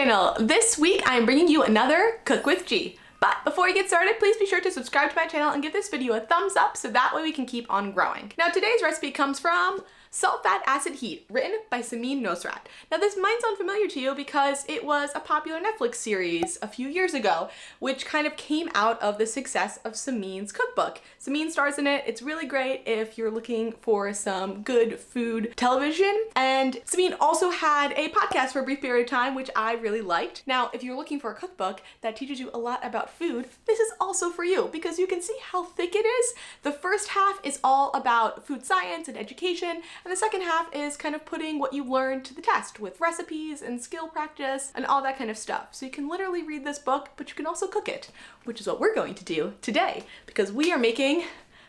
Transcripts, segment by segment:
channel. This week I'm bringing you another Cook with G. But before we get started, please be sure to subscribe to my channel and give this video a thumbs up so that way we can keep on growing. Now today's recipe comes from Salt, Fat, Acid, Heat, written by Samin Nosrat. Now this might sound familiar to you because it was a popular Netflix series a few years ago, which kind of came out of the success of Samin's cookbook. Samin stars in it. It's really great if you're looking for some good food television. And Samin also had a podcast for a brief period of time, which I really liked. Now, if you're looking for a cookbook that teaches you a lot about food, this is also for you because you can see how thick it is. The first half is all about food science and education, and the second half is kind of putting what you learned to the test with recipes and skill practice and all that kind of stuff. So you can literally read this book, but you can also cook it, which is what we're going to do today because we are making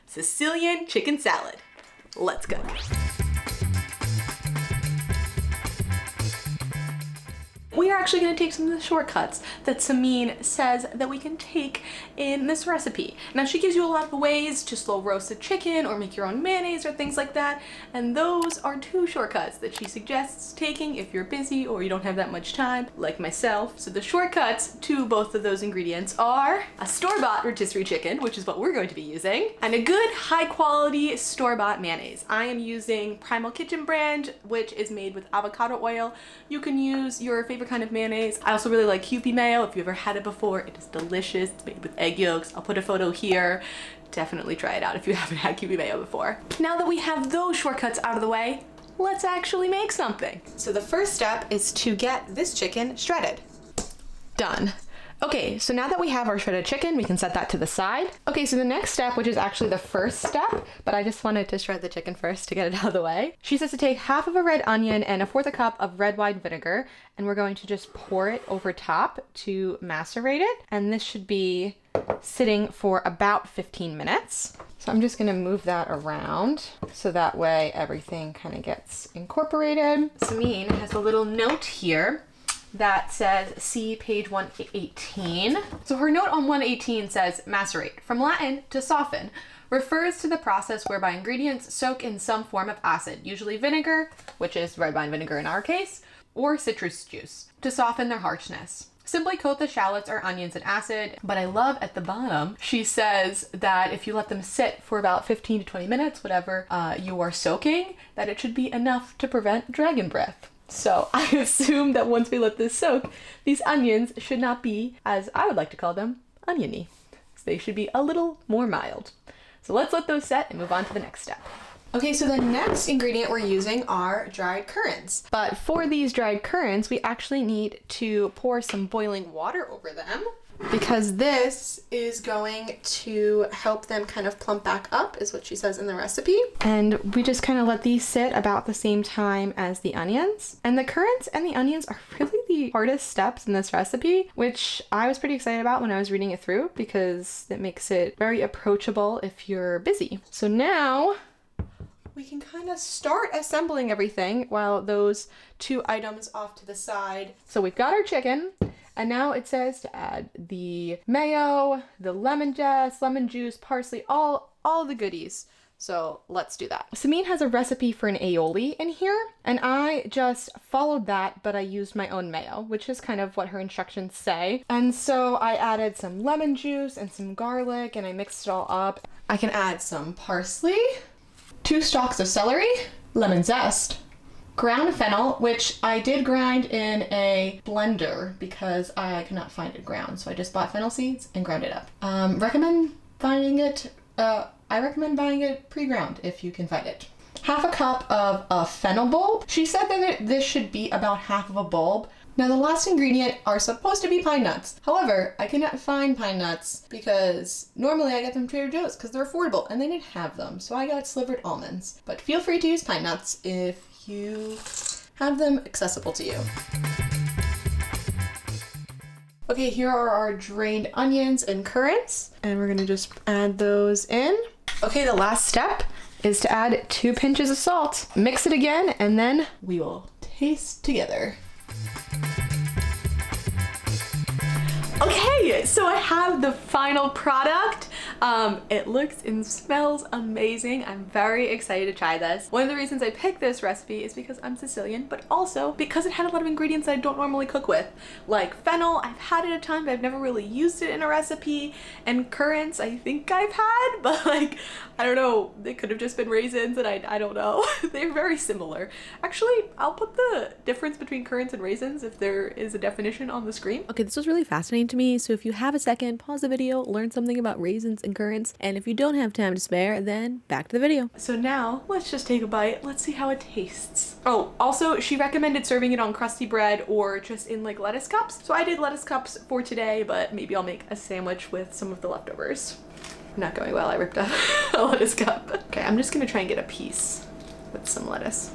Sicilian chicken salad. Let's go. We are actually going to take some of the shortcuts that Samin says that we can take in this recipe. Now she gives you a lot of ways to slow roast a chicken or make your own mayonnaise or things like that, and those are two shortcuts that she suggests taking if you're busy or you don't have that much time, like myself. So the shortcuts to both of those ingredients are a store-bought rotisserie chicken, which is what we're going to be using, and a good high-quality store-bought mayonnaise. I am using Primal Kitchen brand, which is made with avocado oil. You can use your favorite kind of mayonnaise. I also really like Kewpie mayo. If you've ever had it before, it is delicious. It's made with egg yolks. I'll put a photo here. Definitely try it out if you haven't had Kewpie mayo before. Now that we have those shortcuts out of the way, let's actually make something. So the first step is to get this chicken shredded. Done. Okay, so now that we have our shredded chicken, we can set that to the side. Okay, so the next step, which is actually the first step, but I just wanted to shred the chicken first to get it out of the way. She says to take half of a red onion and 1/4 cup of red wine vinegar, and we're going to just pour it over top to macerate it. And this should be sitting for about 15 minutes. So I'm just gonna move that around so that way everything kind of gets incorporated. Samin has a little note here that says, see page 118. So her note on 118 says, macerate, from Latin to soften, refers to the process whereby ingredients soak in some form of acid, usually vinegar, which is red wine vinegar in our case, or citrus juice, to soften their harshness. Simply coat the shallots or onions in acid, but I love at the bottom, she says that if you let them sit for about 15 to 20 minutes, whatever you are soaking, that it should be enough to prevent dragon breath. So I assume that once we let this soak, these onions should not be, as I would like to call them, oniony. So they should be a little more mild. So let's let those set and move on to the next step. Okay, so the next ingredient we're using are dried currants. But for these dried currants, we actually need to pour some boiling water over them because this is going to help them kind of plump back up, is what she says in the recipe. And we just kind of let these sit about the same time as the onions. And the currants and the onions are really the hardest steps in this recipe, which I was pretty excited about when I was reading it through because it makes it very approachable if you're busy. So now we can kind of start assembling everything while those two items off to the side. So we've got our chicken, and now it says to add the mayo, the lemon zest, lemon juice, parsley, all the goodies. So let's do that. Samin has a recipe for an aioli in here, and I just followed that, but I used my own mayo, which is kind of what her instructions say. And so I added some lemon juice and some garlic, and I mixed it all up. I can add some parsley, 2 stalks of celery, lemon zest, ground fennel, which I did grind in a blender because I could not find it ground. So I just bought fennel seeds and ground it up. I recommend buying it pre-ground if you can find it. 1/2 cup of a fennel bulb. She said that this should be about 1/2 of a bulb. Now the last ingredient are supposed to be pine nuts. However, I could not find pine nuts because normally I get them Trader Joe's because they're affordable and they didn't have them. So I got slivered almonds. But feel free to use pine nuts if you have them accessible to you. Okay, here are our drained onions and currants, and we're gonna just add those in. Okay, the last step is to add 2 pinches of salt. Mix it again, and then we will taste together. Okay, so I have the final product. It looks and smells amazing. I'm very excited to try this. One of the reasons I picked this recipe is because I'm Sicilian, but also because it had a lot of ingredients that I don't normally cook with. Like fennel, I've had it a ton, but I've never really used it in a recipe. And currants, I think I've had, but like, I don't know, they could have just been raisins and I don't know. They're very similar. Actually, I'll put the difference between currants and raisins if there is a definition on the screen. Okay, this was really fascinating to me, so if you have a second, pause the video, learn something about raisins and currants, and if you don't have time to spare, then back to the video. So now, let's just take a bite. Let's see how it tastes. Oh, also, she recommended serving it on crusty bread or just in like lettuce cups. So I did lettuce cups for today, but maybe I'll make a sandwich with some of the leftovers. Not going well, I ripped a lettuce cup. Okay, I'm just gonna try and get a piece with some lettuce.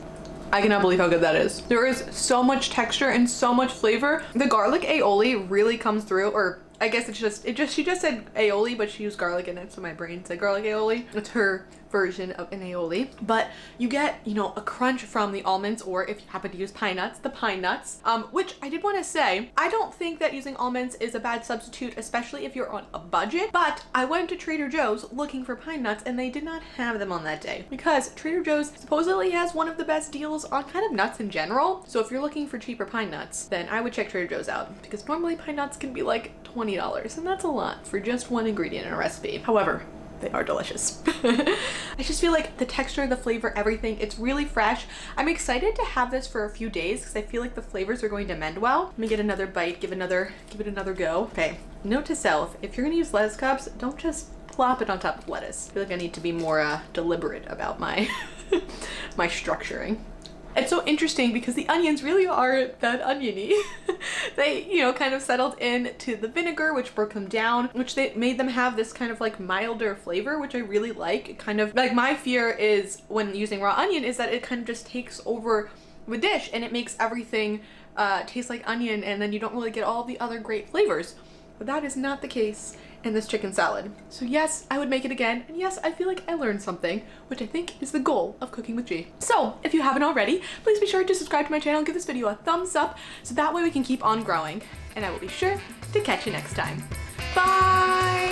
I cannot believe how good that is. There is so much texture and so much flavor. The garlic aioli really comes through, or I guess she just said aioli, but she used garlic in it, so my brain said garlic aioli. It's her version of an aioli. But you get, you know, a crunch from the almonds, or if you happen to use pine nuts, the pine nuts, which I did want to say, I don't think that using almonds is a bad substitute, especially if you're on a budget, but I went to Trader Joe's looking for pine nuts and they did not have them on that day because Trader Joe's supposedly has one of the best deals on kind of nuts in general. So if you're looking for cheaper pine nuts, then I would check Trader Joe's out because normally pine nuts can be like $20 and that's a lot for just one ingredient in a recipe. However, they are delicious. I just feel like the texture, the flavor, everything, it's really fresh. I'm excited to have this for a few days because I feel like the flavors are going to mend well. Let me get another bite, give it another go. Okay, note to self, if you're gonna use lettuce cups, don't just plop it on top of lettuce. I feel like I need to be more deliberate about my my structuring. It's so interesting because the onions really aren't that oniony. They, you know, kind of settled into the vinegar, which broke them down, which they made them have this kind of like milder flavor, which I really like. It kind of like, my fear is when using raw onion is that it kind of just takes over the dish and it makes everything taste like onion, and then you don't really get all the other great flavors. But that is not the case in this chicken salad. So yes, I would make it again, and yes, I feel like I learned something, which I think is the goal of Cooking with G. So if you haven't already, please be sure to subscribe to my channel and give this video a thumbs up so that way we can keep on growing. And I will be sure to catch you next time. Bye!